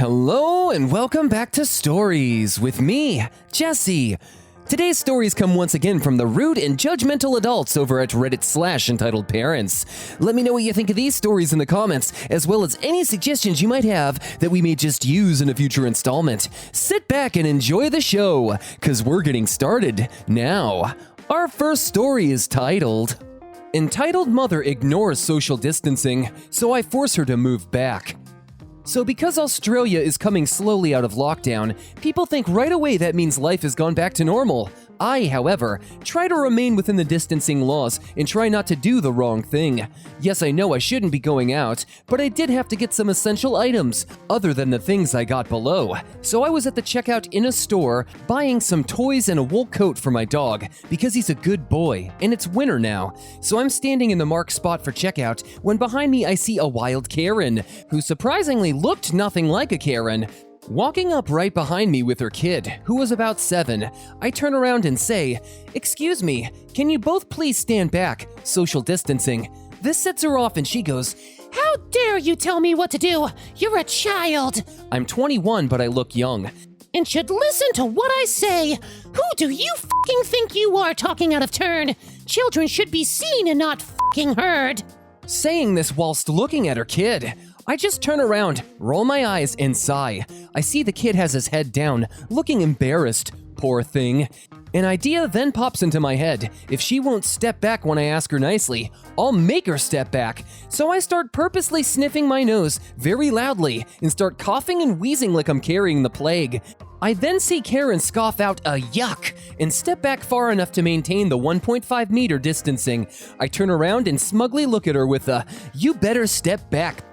Hello and welcome back to Stories with me, Jesse. Today's stories come once again from the rude and judgmental adults over at Reddit/entitledparents. Let me know what you think of these stories in the comments, as well as any suggestions you might have that we may just use in a future installment. Sit back and enjoy the show, cause we're getting started now. Our first story is titled, Entitled Mother Ignores Social Distancing, so I Force Her to Move Back. So because Australia is coming slowly out of lockdown, people think right away that means life has gone back to normal. I, however, try to remain within the distancing laws and try not to do the wrong thing. Yes, I know I shouldn't be going out, but I did have to get some essential items, other than the things I got below. So I was at the checkout in a store, buying some toys and a wool coat for my dog, because he's a good boy, and it's winter now. So I'm standing in the marked spot for checkout, when behind me I see a wild Karen, who surprisingly looked nothing like a Karen. Walking up right behind me with her kid, who was about 7, I turn around and say, "Excuse me, can you both please stand back? Social distancing." This sets her off and she goes, "How dare you tell me what to do? You're a child!" I'm 21, but I look young. "And should listen to what I say. Who do you fucking think you are talking out of turn? Children should be seen and not fucking heard." Saying this whilst looking at her kid. I just turn around, roll my eyes, and sigh. I see the kid has his head down, looking embarrassed. Poor thing. An idea then pops into my head. If she won't step back when I ask her nicely, I'll make her step back. So I start purposely sniffing my nose very loudly and start coughing and wheezing like I'm carrying the plague. I then see Karen scoff out a yuck and step back far enough to maintain the 1.5 meter distancing. I turn around and smugly look at her with a, "You better step back,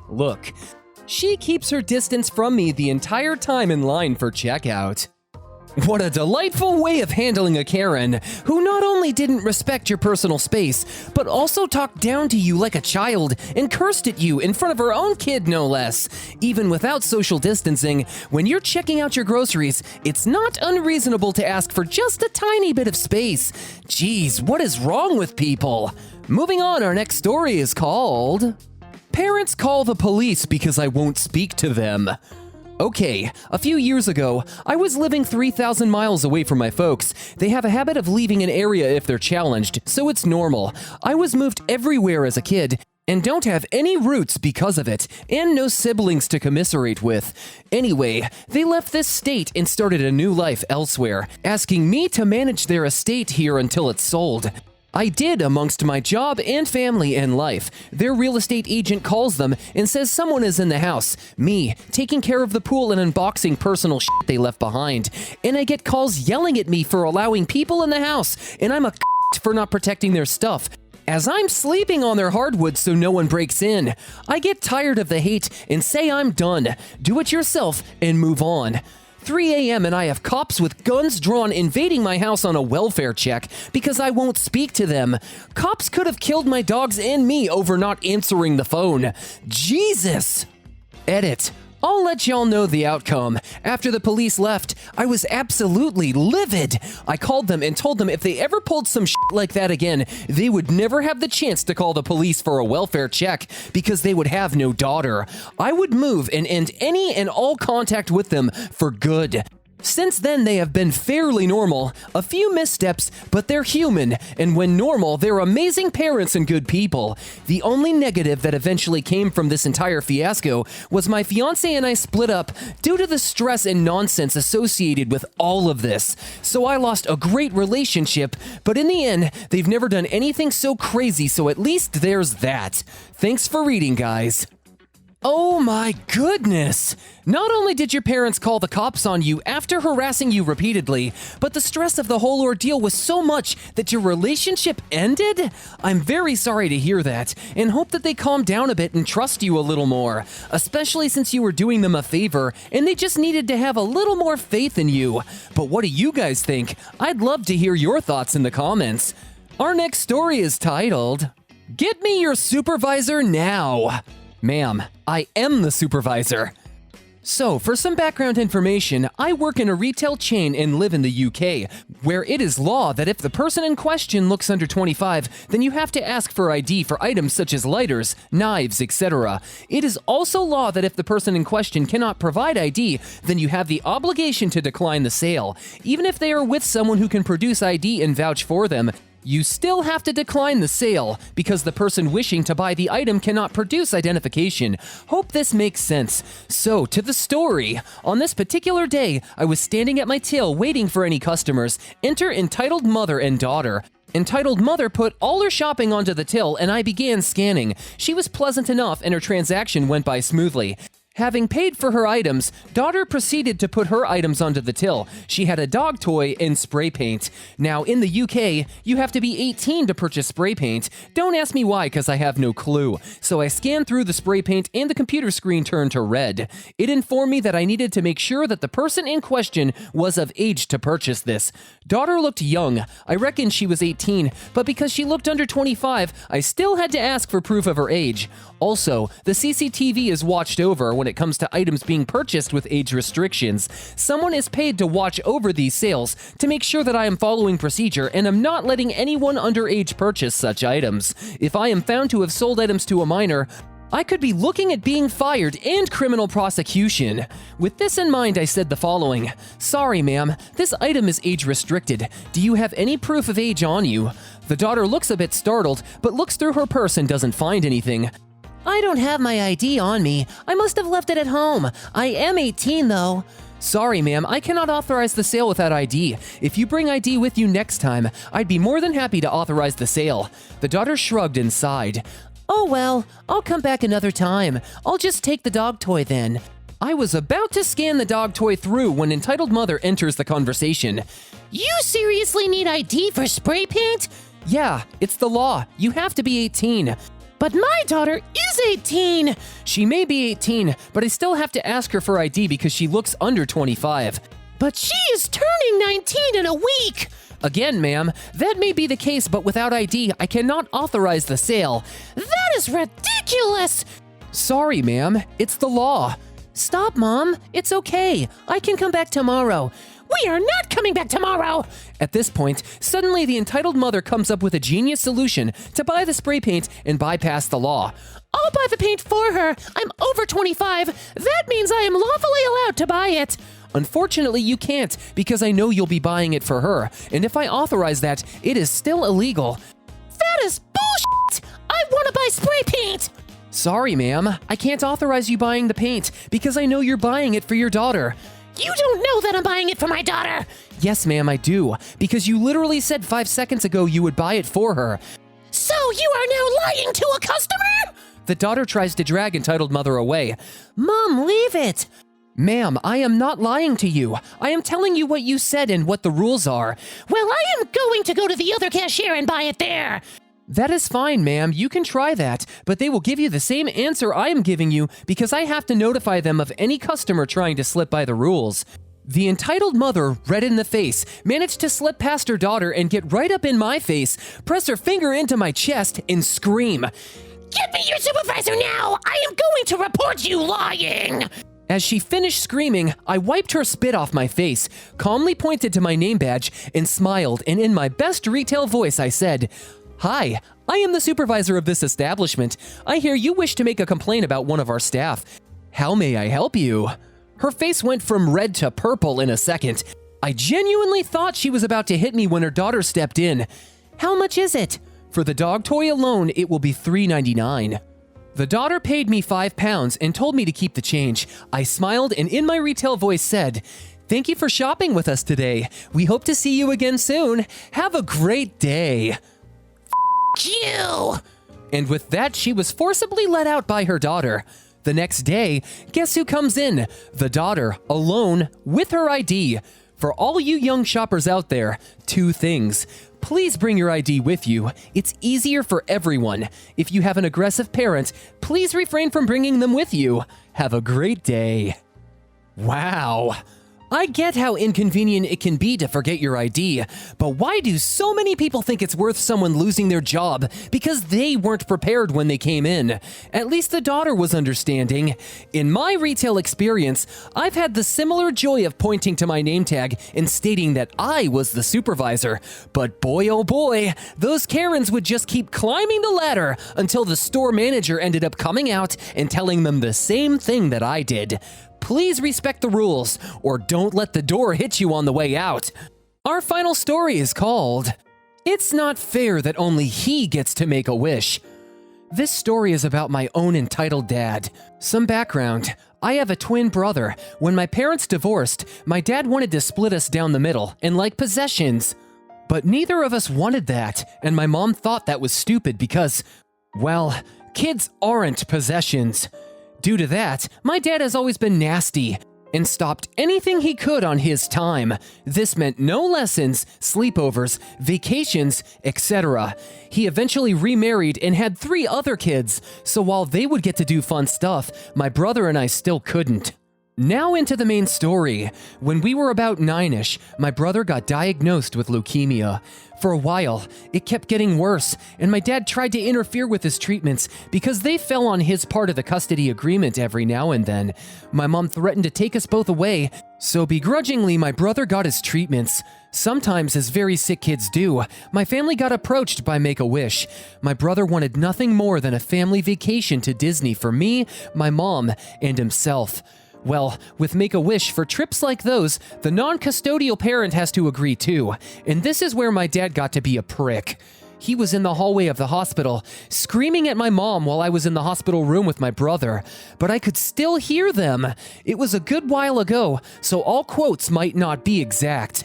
look." She keeps her distance from me the entire time in line for checkout. What a delightful way of handling a Karen, who not only didn't respect your personal space, but also talked down to you like a child and cursed at you in front of her own kid, no less. Even without social distancing, when you're checking out your groceries, it's not unreasonable to ask for just a tiny bit of space. Jeez, what is wrong with people? Moving on, our next story is called, Parents Call the Police Because I Won't Speak to Them. Okay, a few years ago, I was living 3,000 miles away from my folks. They have a habit of leaving an area if they're challenged, so it's normal. I was moved everywhere as a kid, and don't have any roots because of it, and no siblings to commiserate with. Anyway, they left this state and started a new life elsewhere, asking me to manage their estate here until it's sold. I did amongst my job and family and life. Their real estate agent calls them and says someone is in the house. Me, taking care of the pool and unboxing personal shit they left behind. And I get calls yelling at me for allowing people in the house, and I'm a for not protecting their stuff, as I'm sleeping on their hardwood so no one breaks in. I get tired of the hate and say I'm done. Do it yourself and move on. 3 a.m. and I have cops with guns drawn invading my house on a welfare check because I won't speak to them. Cops could have killed my dogs and me over not answering the phone. Jesus! Edit. I'll let y'all know the outcome. After the police left, I was absolutely livid. I called them and told them if they ever pulled some shit like that again, they would never have the chance to call the police for a welfare check because they would have no daughter. I would move and end any and all contact with them for good. Since then, they have been fairly normal. A few missteps, but they're human, and when normal, they're amazing parents and good people. The only negative that eventually came from this entire fiasco was my fiance and I split up due to the stress and nonsense associated with all of this. So I lost a great relationship, but in the end, they've never done anything so crazy, so at least there's that. Thanks for reading, guys. Oh my goodness! Not only did your parents call the cops on you after harassing you repeatedly, but the stress of the whole ordeal was so much that your relationship ended? I'm very sorry to hear that, and hope that they calm down a bit and trust you a little more, especially since you were doing them a favor and they just needed to have a little more faith in you. But what do you guys think? I'd love to hear your thoughts in the comments. Our next story is titled, Get Me Your Supervisor Now. Ma'am, I am the supervisor. So, for some background information, I work in a retail chain and live in the UK, where it is law that if the person in question looks under 25, then you have to ask for ID for items such as lighters, knives, etc. It is also law that if the person in question cannot provide ID, then you have the obligation to decline the sale. Even if they are with someone who can produce ID and vouch for them, you still have to decline the sale because the person wishing to buy the item cannot produce identification. Hope this makes sense. So, to the story. On this particular day, I was standing at my till waiting for any customers. Enter entitled mother and daughter. Entitled mother put all her shopping onto the till and I began scanning. She was pleasant enough and her transaction went by smoothly. Having paid for her items, daughter proceeded to put her items onto the till. She had a dog toy and spray paint. Now, in the UK, you have to be 18 to purchase spray paint. Don't ask me why, because I have no clue. So I scanned through the spray paint and the computer screen turned to red. It informed me that I needed to make sure that the person in question was of age to purchase this. Daughter looked young. I reckon she was 18, but because she looked under 25, I still had to ask for proof of her age. Also, the CCTV is watched over when it comes to items being purchased with age restrictions. Someone is paid to watch over these sales to make sure that I am following procedure and am not letting anyone underage purchase such items. If I am found to have sold items to a minor, I could be looking at being fired and criminal prosecution. With this in mind, I said the following. Sorry, ma'am, this item is age restricted. Do you have any proof of age on you? The daughter looks a bit startled, but looks through her purse and doesn't find anything. I don't have my ID on me. I must have left it at home. I am 18, though. Sorry, ma'am, I cannot authorize the sale without ID. If you bring ID with you next time, I'd be more than happy to authorize the sale. The daughter shrugged and sighed. Oh well, I'll come back another time. I'll just take the dog toy then. I was about to scan the dog toy through when entitled mother enters the conversation. You seriously need ID for spray paint? Yeah, it's the law. You have to be 18. But my daughter is 18! She may be 18, but I still have to ask her for ID because she looks under 25. But she is turning 19 in a week! Again, ma'am, that may be the case, but without ID, I cannot authorize the sale. That is ridiculous! Sorry, ma'am, it's the law. Stop, Mom. It's okay. I can come back tomorrow. We are not coming back tomorrow! At this point, suddenly the entitled mother comes up with a genius solution to buy the spray paint and bypass the law. I'll buy the paint for her. I'm over 25. That means I am lawfully allowed to buy it. Unfortunately, you can't, because I know you'll be buying it for her, and if I authorize that, it is still illegal. That is bullshit! I want to buy spray paint! Sorry, ma'am. I can't authorize you buying the paint, because I know you're buying it for your daughter. You don't know that I'm buying it for my daughter! Yes, ma'am, I do, because you literally said 5 seconds ago you would buy it for her. So you are now lying to a customer?! The daughter tries to drag entitled mother away. Mom, leave it! Ma'am, I am not lying to you. I am telling you what you said and what the rules are. Well, I am going to go to the other cashier and buy it there! That is fine, ma'am. You can try that, but they will give you the same answer I am giving you because I have to notify them of any customer trying to slip by the rules. The entitled mother, red in the face, managed to slip past her daughter and get right up in my face, press her finger into my chest, and scream. Get me your supervisor now! I am going to report you lying! As she finished screaming, I wiped her spit off my face, calmly pointed to my name badge, and smiled, and in my best retail voice I said, Hi, I am the supervisor of this establishment. I hear you wish to make a complaint about one of our staff. How may I help you? Her face went from red to purple in a second. I genuinely thought she was about to hit me when her daughter stepped in. How much is it? For the dog toy alone, it will be $3.99. The daughter paid me £5 and told me to keep the change. I smiled and in my retail voice said, Thank you for shopping with us today. We hope to see you again soon. Have a great day. You! And with that, she was forcibly let out by her daughter. The next day, guess who comes in? The daughter, alone, with her ID. For all you young shoppers out there, 2 things. Please bring your ID with you. It's easier for everyone. If you have an aggressive parent, please refrain from bringing them with you. Have a great day. Wow. I get how inconvenient it can be to forget your ID, but why do so many people think it's worth someone losing their job because they weren't prepared when they came in? At least the daughter was understanding. In my retail experience, I've had the similar joy of pointing to my name tag and stating that I was the supervisor. But boy oh boy, those Karens would just keep climbing the ladder until the store manager ended up coming out and telling them the same thing that I did. Please respect the rules, or don't let the door hit you on the way out. Our final story is called, It's Not Fair That Only He Gets to Make a Wish. This story is about my own entitled dad. Some background. I have a twin brother. When my parents divorced, my dad wanted to split us down the middle and like possessions. But neither of us wanted that, and my mom thought that was stupid because, well, kids aren't possessions. Due to that, my dad has always been nasty and stopped anything he could on his time. This meant no lessons, sleepovers, vacations, etc. He eventually remarried and had 3 other kids, so while they would get to do fun stuff, my brother and I still couldn't. Now into the main story. When we were about 9-ish, my brother got diagnosed with leukemia. For a while, it kept getting worse, and my dad tried to interfere with his treatments because they fell on his part of the custody agreement every now and then. My mom threatened to take us both away, so begrudgingly my brother got his treatments. Sometimes, as very sick kids do, my family got approached by Make-A-Wish. My brother wanted nothing more than a family vacation to Disney for me, my mom, and himself. Well, with Make-A-Wish, for trips like those, the non-custodial parent has to agree too, and this is where my dad got to be a prick. He was in the hallway of the hospital, screaming at my mom while I was in the hospital room with my brother, but I could still hear them. It was a good while ago, so all quotes might not be exact.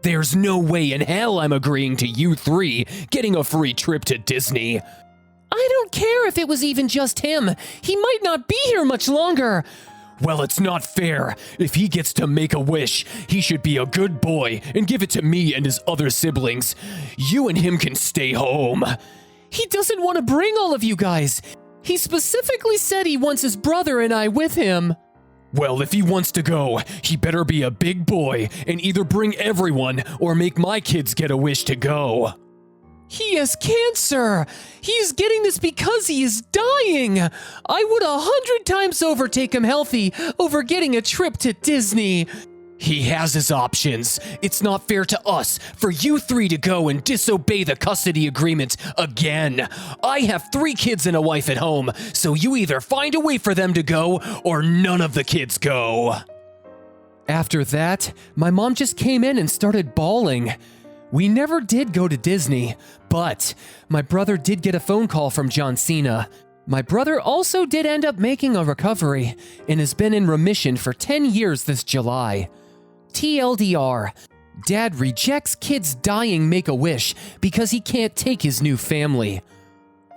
"There's no way in hell I'm agreeing to you 3 getting a free trip to Disney." "I don't care if it was even just him. He might not be here much longer." "Well, it's not fair. If he gets to make a wish, he should be a good boy and give it to me and his other siblings. You and him can stay home." "He doesn't want to bring all of you guys. He specifically said he wants his brother and I with him." "Well, if he wants to go, he better be a big boy and either bring everyone or make my kids get a wish to go." "He has cancer. He is getting this because he is dying. I would 100 times over take him healthy over getting a trip to Disney." "He has his options. It's not fair to us for you 3 to go and disobey the custody agreement again. I have 3 kids and a wife at home, so you either find a way for them to go or none of the kids go." After that, my mom just came in and started bawling. We never did go to Disney, but my brother did get a phone call from John Cena. My brother also did end up making a recovery and has been in remission for 10 years this July. TLDR, Dad rejects kids dying Make-A-Wish because he can't take his new family.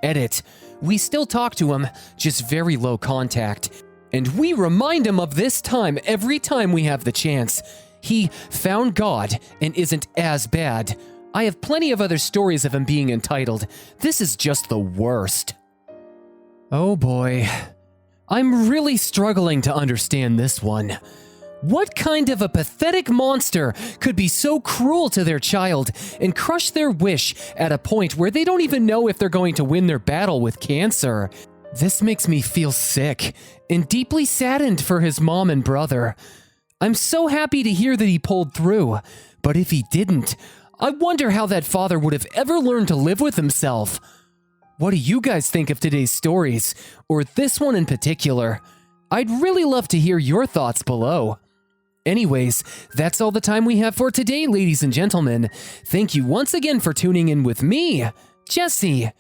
Edit, we still talk to him, just very low contact. And we remind him of this time every time we have the chance. He found God and isn't as bad. I have plenty of other stories of him being entitled. This is just the worst. Oh boy. I'm really struggling to understand this one. What kind of a pathetic monster could be so cruel to their child and crush their wish at a point where they don't even know if they're going to win their battle with cancer? This makes me feel sick and deeply saddened for his mom and brother. I'm so happy to hear that he pulled through, but if he didn't, I wonder how that father would have ever learned to live with himself. What do you guys think of today's stories, or this one in particular? I'd really love to hear your thoughts below. Anyways, that's all the time we have for today, ladies and gentlemen. Thank you once again for tuning in with me, Jesse.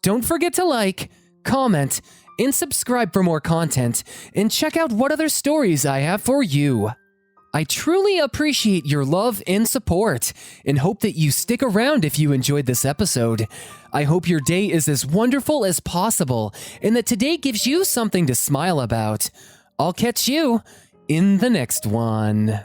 Don't forget to like, comment, and subscribe for more content, and check out what other stories I have for you. I truly appreciate your love and support, and hope that you stick around if you enjoyed this episode. I hope your day is as wonderful as possible, and that today gives you something to smile about. I'll catch you in the next one.